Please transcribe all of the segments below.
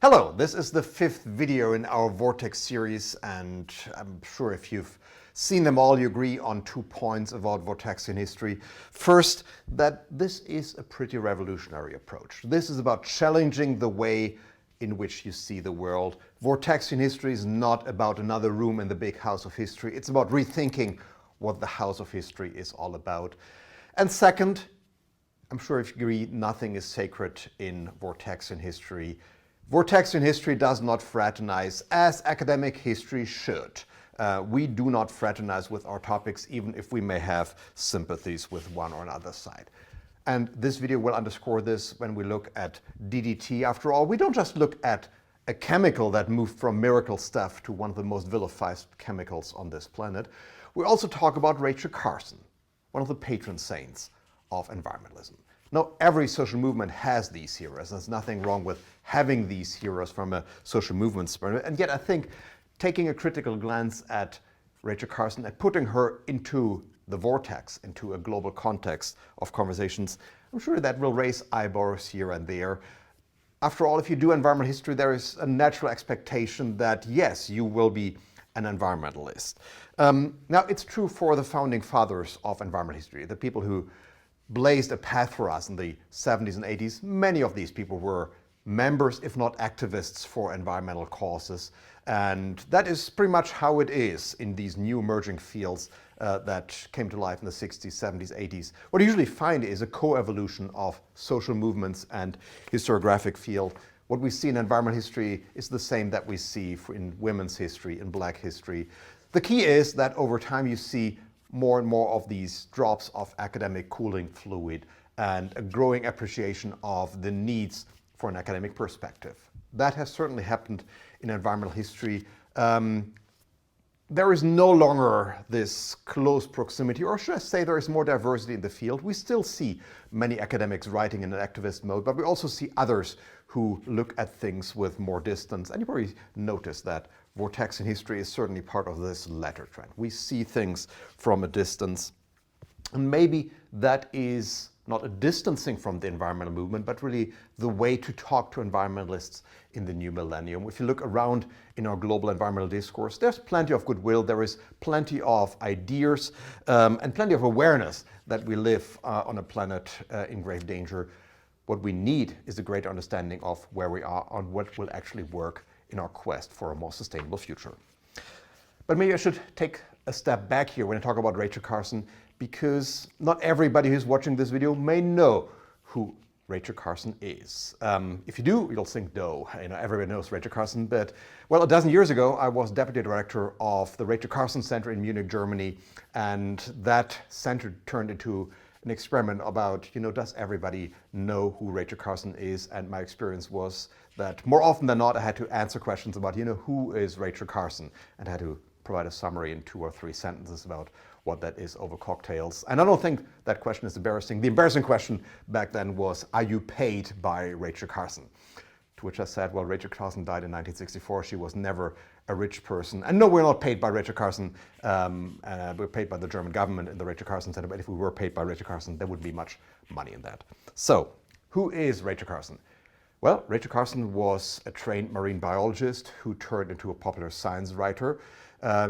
Hello, this is the fifth video in our Vortex series, and I'm sure if you've seen them all, you agree on 2 points about Vortexian history. First, that this is a pretty revolutionary approach. This is about challenging the way in which you see the world. Vortexian history is not about another room in the big house of history. It's about rethinking what the house of history is all about. And second, I'm sure if you agree, nothing is sacred in Vortexian history. Vortexian history does not fraternize as academic history should. We do not fraternize with our topics, even if we may have sympathies with one or another side. And this video will underscore this when we look at DDT. After all, we don't just look at a chemical that moved from miracle stuff to one of the most vilified chemicals on this planet. We also talk about Rachel Carson, one of the patron saints of environmentalism. Now, every social movement has these heroes. There's nothing wrong with having these heroes from a social movement spirit. And yet I think taking a critical glance at Rachel Carson and putting her into the vortex, into a global context of conversations, I'm sure that will raise eyebrows here and there. After all, if you do environmental history, there is a natural expectation that, yes, you will be an environmentalist. Now, it's true for the founding fathers of environmental history, the people who blazed a path for us in the 70s and 80s. Many of these people were members, if not activists, for environmental causes. And that is pretty much how it is in these new emerging fields that came to life in the 60s, 70s, 80s. What you usually find is a co-evolution of social movements and historiographic field. What we see in environmental history is the same that we see in women's history, in black history. The key is that over time you see more and more of these drops of academic cooling fluid and a growing appreciation of the needs for an academic perspective. That has certainly happened in environmental history. There is no longer this close proximity, or should I say there is more diversity in the field. We still see many academics writing in an activist mode, but we also see others who look at things with more distance. And you probably notice that Vortexian history is certainly part of this latter trend. We see things from a distance. And maybe that is not a distancing from the environmental movement, but really the way to talk to environmentalists in the new millennium. If you look around in our global environmental discourse, there's plenty of goodwill, there is plenty of ideas, and plenty of awareness that we live on a planet in grave danger. What we need is a greater understanding of where we are and what will actually work in our quest for a more sustainable future. But maybe I should take a step back here when I talk about Rachel Carson, because not everybody who's watching this video may know who Rachel Carson is. If you do, you'll think, duh, everybody knows Rachel Carson. But, well, a dozen years ago, I was deputy director of the Rachel Carson Center in Munich, Germany. And that center turned into an experiment about, does everybody know who Rachel Carson is? And my experience was that more often than not, I had to answer questions about, who is Rachel Carson? And I had to provide a summary in 2 or 3 sentences about what that is over cocktails. And I don't think that question is embarrassing. The embarrassing question back then was, are you paid by Rachel Carson? To which I said, well, Rachel Carson died in 1964. She was never a rich person. And no, we're not paid by Rachel Carson. We're paid by the German government in the Rachel Carson Center. But if we were paid by Rachel Carson, there wouldn't be much money in that. So, who is Rachel Carson? Well, Rachel Carson was a trained marine biologist who turned into a popular science writer.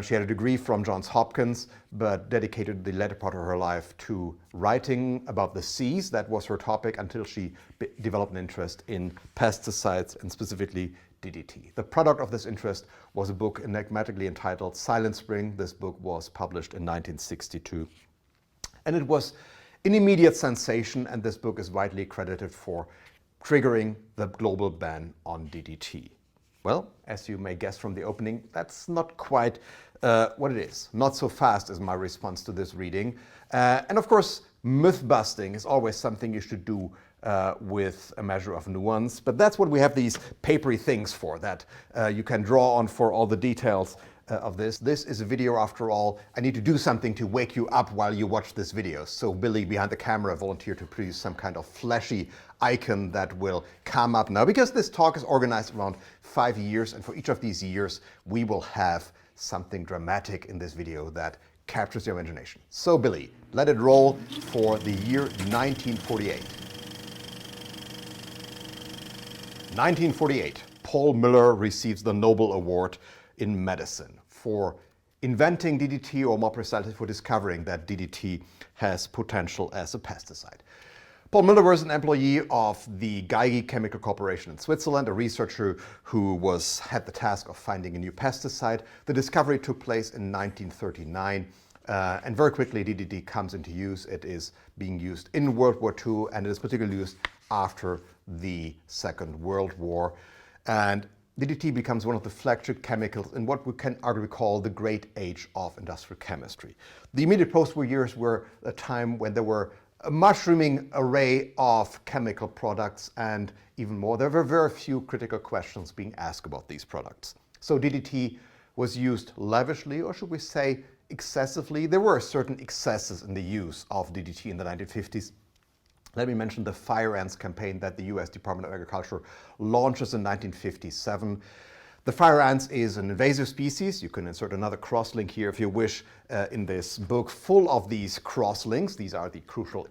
She had a degree from Johns Hopkins, but dedicated the latter part of her life to writing about the seas. That was her topic until she developed an interest in pesticides and specifically DDT. The product of this interest was a book enigmatically entitled Silent Spring. This book was published in 1962. And it was an immediate sensation, and this book is widely credited for triggering the global ban on DDT. Well, as you may guess from the opening, that's not quite what it is. Not so fast is my response to this reading. And of course, myth busting is always something you should do with a measure of nuance. But that's what we have these papery things for, that you can draw on for all the details of this. This is a video after all. I need to do something to wake you up while you watch this video. So Billy behind the camera volunteered to produce some kind of flashy icon that will come up now, because this talk is organized around 5 years, and for each of these years we will have something dramatic in this video that captures your imagination. So Billy, let it roll for the year 1948. 1948. Paul Miller receives the Nobel Award in medicine for inventing DDT, or more precisely for discovering that DDT has potential as a pesticide. Paul Miller was an employee of the Geigy Chemical Corporation in Switzerland, a researcher who had the task of finding a new pesticide. The discovery took place in 1939, and very quickly DDT comes into use. It is being used in World War II, and it is particularly used after the Second World War. And DDT becomes one of the flagship chemicals in what we can arguably call the great age of industrial chemistry. The immediate post-war years were a time when there were a mushrooming array of chemical products, and even more, there were very few critical questions being asked about these products. So DDT was used lavishly, or should we say excessively. There were certain excesses in the use of DDT in the 1950s. Let me mention the fire ants campaign that the US Department of Agriculture launches in 1957. The fire ants is an invasive species. You can insert another cross-link here if you wish in this book, full of these cross-links. These are the crucial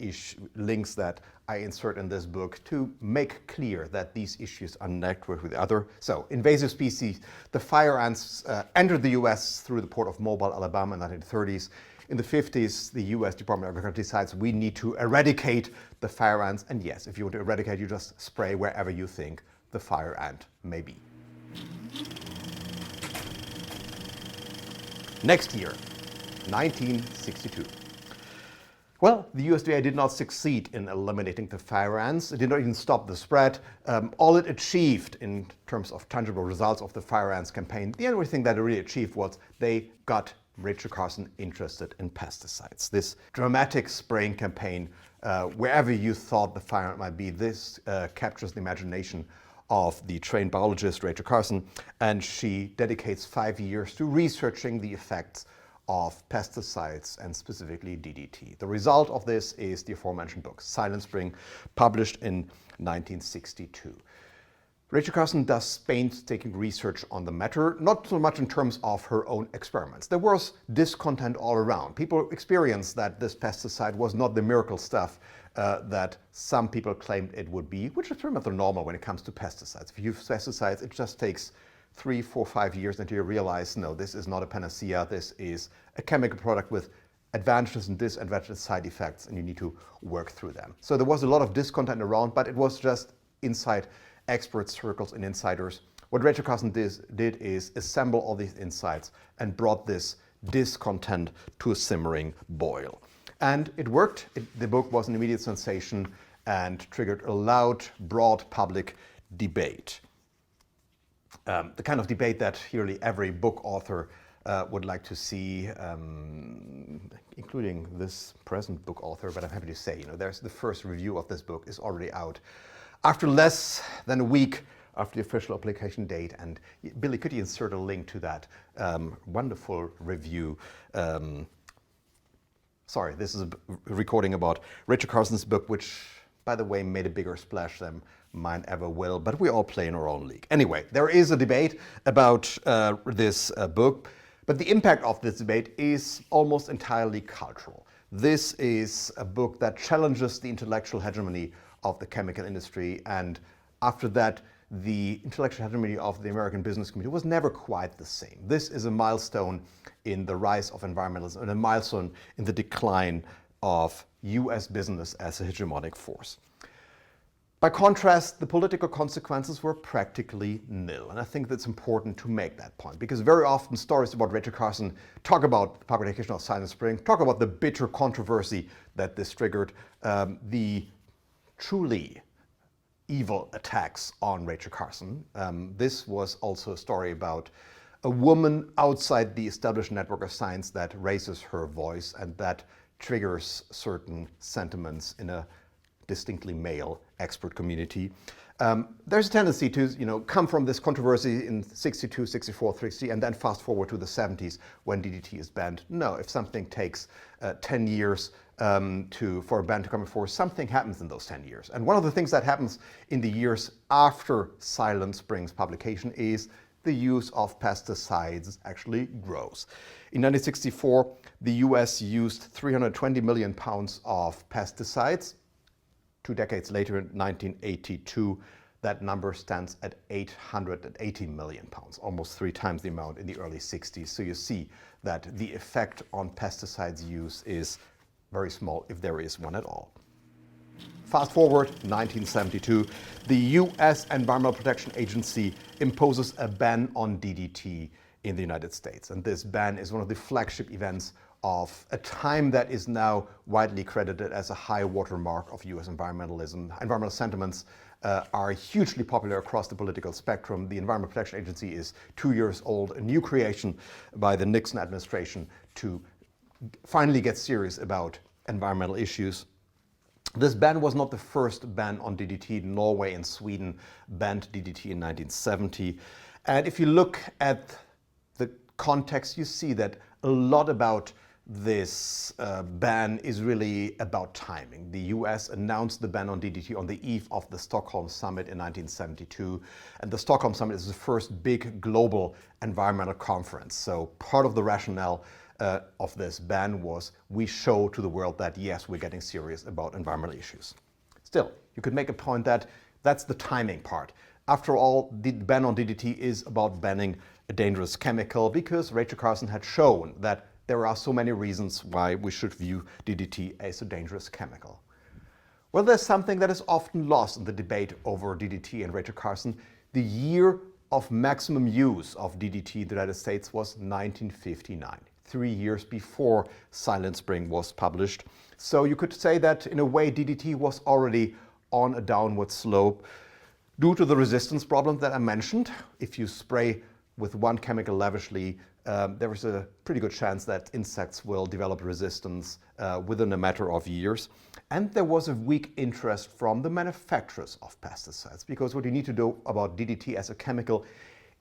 links that I insert in this book to make clear that these issues are networked with other. So, invasive species, the fire ants entered the US through the port of Mobile, Alabama in the 1930s. In the 50s, the US Department of Agriculture decides we need to eradicate the fire ants. And yes, if you want to eradicate, you just spray wherever you think the fire ant may be. Next year, 1962. Well, the USDA did not succeed in eliminating the fire ants. It did not even stop the spread. All it achieved in terms of tangible results of the fire ants campaign, the only thing that it really achieved was they got Rachel Carson interested in pesticides. This dramatic spraying campaign, wherever you thought the fire ant might be, this captures the imagination of the trained biologist Rachel Carson, and she dedicates 5 years to researching the effects of pesticides and specifically DDT. The result of this is the aforementioned book, Silent Spring, published in 1962. Rachel Carson does painstaking research on the matter, not so much in terms of her own experiments. There was discontent all around. People experienced that this pesticide was not the miracle stuff that some people claimed it would be, which is pretty much normal when it comes to pesticides. If you use pesticides, it just takes 3, 4, 5 years until you realize, no, this is not a panacea, this is a chemical product with advantages and disadvantages, side effects, and you need to work through them. So there was a lot of discontent around, but it was just inside expert circles and insiders. What Rachel Carson did is assemble all these insights and brought this discontent to a simmering boil. And it worked. The book was an immediate sensation and triggered a loud, broad public debate. The kind of debate that nearly every book author would like to see, including this present book author, but I'm happy to say, there's the first review of this book is already out. After less than a week after the official application date, and Billy, could you insert a link to that wonderful review? Sorry, this is a recording about Rachel Carson's book, which, by the way, made a bigger splash than mine ever will, but we all play in our own league. Anyway, there is a debate about this book, but the impact of this debate is almost entirely cultural. This is a book that challenges the intellectual hegemony of the chemical industry, and after that, the intellectual hegemony of the American business community was never quite the same. This is a milestone in the rise of environmentalism and a milestone in the decline of US business as a hegemonic force. By contrast, the political consequences were practically nil, and I think that's important to make that point, because very often stories about Rachel Carson talk about the publication of Silent Spring, talk about the bitter controversy that this triggered, the truly evil attacks on Rachel Carson. This was also a story about a woman outside the established network of science that raises her voice and that triggers certain sentiments in a distinctly male expert community. There's a tendency to come from this controversy in 62, 64, 60, and then fast forward to the 70s when DDT is banned. No, if something takes 10 years for a ban to come in force, something happens in those 10 years. And one of the things that happens in the years after Silent Spring's publication is the use of pesticides actually grows. In 1964, the US used 320 million pounds of pesticides. 2 decades later, in 1982, that number stands at 880 million pounds, almost 3 times the amount in the early 60s. So you see that the effect on pesticides use is very small, if there is one at all. Fast forward, 1972, the US Environmental Protection Agency imposes a ban on DDT in the United States. And this ban is one of the flagship events of a time that is now widely credited as a high watermark of US environmentalism. Environmental sentiments are hugely popular across the political spectrum. The Environmental Protection Agency is 2 years old, a new creation by the Nixon administration to finally get serious about environmental issues. This ban was not the first ban on DDT. Norway and Sweden banned DDT in 1970. And if you look at the context, you see that a lot about this ban is really about timing. The US announced the ban on DDT on the eve of the Stockholm Summit in 1972. And the Stockholm Summit is the first big global environmental conference. So part of the rationale of this ban was we show to the world that, yes, we're getting serious about environmental issues. Still, you could make a point that that's the timing part. After all, the ban on DDT is about banning a dangerous chemical because Rachel Carson had shown that there are so many reasons why we should view DDT as a dangerous chemical. Well, there's something that is often lost in the debate over DDT and Rachel Carson. The year of maximum use of DDT in the United States was 1959, 3 years before Silent Spring was published. So you could say that in a way DDT was already on a downward slope due to the resistance problem that I mentioned. If you spray with one chemical lavishly, there is a pretty good chance that insects will develop resistance within a matter of years. And there was a weak interest from the manufacturers of pesticides, because what you need to know about DDT as a chemical,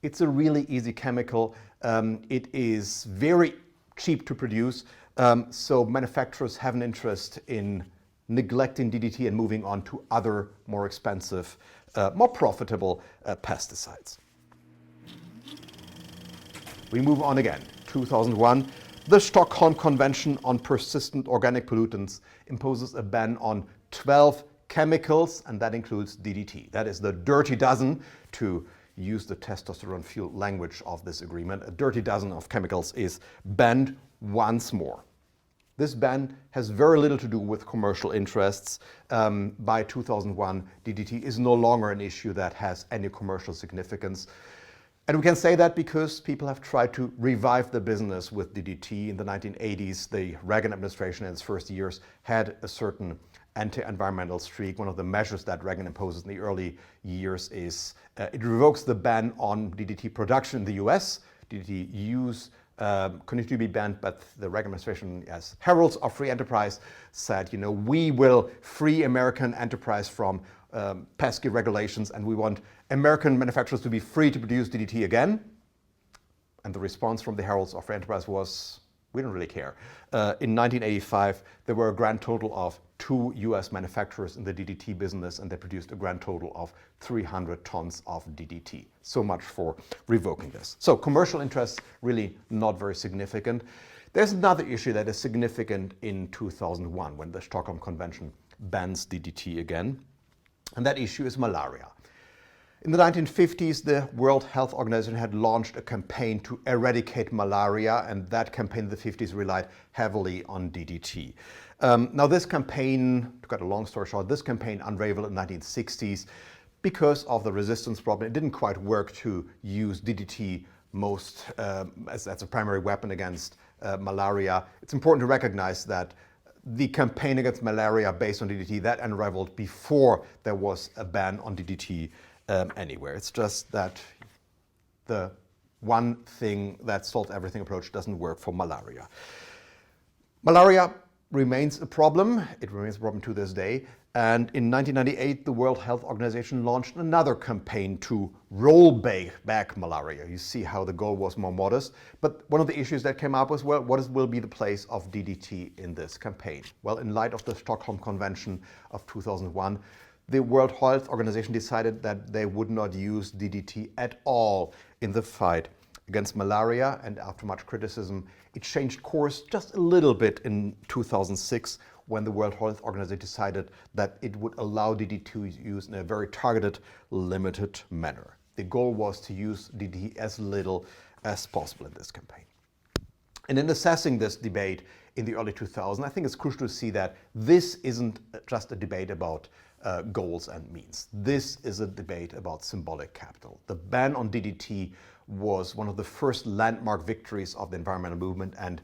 it's a really easy chemical. It is very cheap to produce, so manufacturers have an interest in neglecting DDT and moving on to other more expensive, more profitable pesticides. We move on again. 2001, the Stockholm Convention on Persistent Organic Pollutants imposes a ban on 12 chemicals, and that includes DDT. That is the dirty dozen, to use the testosterone-fueled language of this agreement. A dirty dozen of chemicals is banned once more. This ban has very little to do with commercial interests. By 2001, DDT is no longer an issue that has any commercial significance. And we can say that because people have tried to revive the business with DDT. In the 1980s, the Reagan administration in its first years had a certain anti-environmental streak. One of the measures that Reagan imposes in the early years is it revokes the ban on DDT production in the US. DDT use continued to be banned, but the Reagan administration, as heralds of free enterprise, said, you know, we will free American enterprise from pesky regulations, and we want American manufacturers to be free to produce DDT again. And the response from the heralds of free enterprise was, we don't really care. In 1985, there were a grand total of 2 US manufacturers in the DDT business, and they produced a grand total of 300 tons of DDT. So much for revoking this. So commercial interests really not very significant. There's another issue that is significant in 2001 when the Stockholm Convention bans DDT again, and that issue is malaria. In the 1950s, the World Health Organization had launched a campaign to eradicate malaria, and that campaign in the 50s relied heavily on DDT. Now this campaign, to cut a long story short, this campaign unraveled in the 1960s because of the resistance problem. It didn't quite work to use DDT as a primary weapon against malaria. It's important to recognize that the campaign against malaria based on DDT, that unraveled before there was a ban on DDT anywhere. It's just that the one thing that solved everything approach doesn't work for malaria. Malaria remains a problem. It remains a problem to this day. And in 1998, the World Health Organization launched another campaign to roll back malaria. You see how the goal was more modest. But one of the issues that came up was, well, what will be the place of DDT in this campaign? Well, in light of the Stockholm Convention of 2001, the World Health Organization decided that they would not use DDT at all in the fight against malaria, and after much criticism, it changed course just a little bit in 2006 when the World Health Organization decided that it would allow DDT to use in a very targeted, limited manner. The goal was to use DDT as little as possible in this campaign. And in assessing this debate in the early 2000s, I think it's crucial to see that this isn't just a debate about goals and means. This is a debate about symbolic capital. The ban on DDT was one of the first landmark victories of the environmental movement, and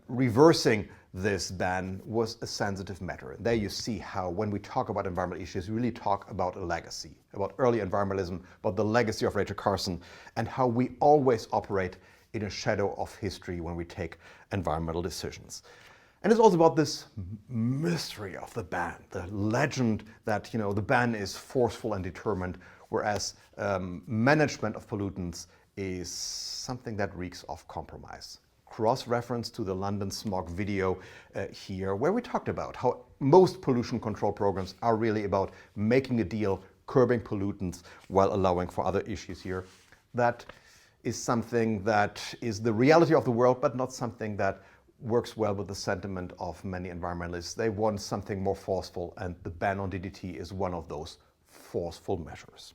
reversing this ban was a sensitive matter. And there you see how when we talk about environmental issues, we really talk about a legacy, about early environmentalism, about the legacy of Rachel Carson, and how we always operate in a shadow of history when we take environmental decisions. And it's also about this mystery of the ban, the legend that the ban is forceful and determined, whereas management of pollutants is something that reeks of compromise. Cross-reference to the London smog video here, where we talked about how most pollution control programs are really about making a deal, curbing pollutants while allowing for other issues here. That is something that is the reality of the world, but not something that works well with the sentiment of many environmentalists. They want something more forceful, and the ban on DDT is one of those forceful measures.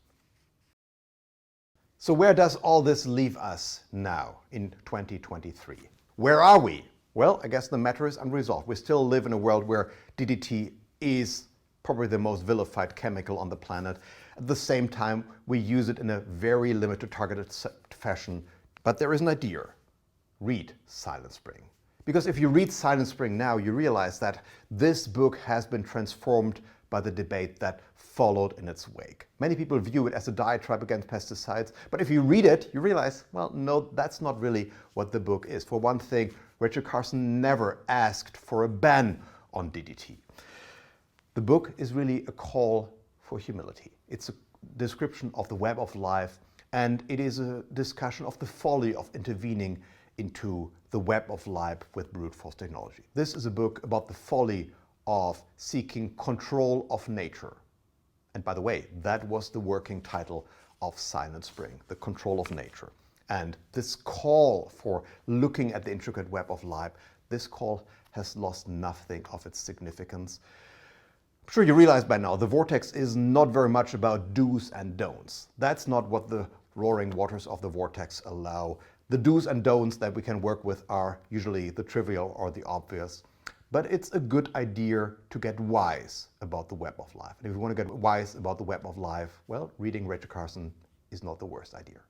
So where does all this leave us now in 2023? Where are we? Well, I guess the matter is unresolved. We still live in a world where DDT is probably the most vilified chemical on the planet. At the same time, we use it in a very limited, targeted fashion. But there is an idea. Read Silent Spring. Because if you read Silent Spring now, you realize that this book has been transformed by the debate that followed in its wake. Many people view it as a diatribe against pesticides, but if you read it, you realize, well, no, that's not really what the book is. For one thing, Rachel Carson never asked for a ban on DDT. The book is really a call for humility. It's a description of the web of life, and it is a discussion of the folly of intervening into the web of life with brute force technology. This is a book about the folly of seeking control of nature. And by the way, that was the working title of Silent Spring, The Control of Nature. And this call for looking at the intricate web of life, this call has lost nothing of its significance. I'm sure you realize by now, the vortex is not very much about do's and don'ts. That's not what the roaring waters of the vortex allow. The do's and don'ts that we can work with are usually the trivial or the obvious. But it's a good idea to get wise about the web of life. And if you want to get wise about the web of life, well, reading Rachel Carson is not the worst idea.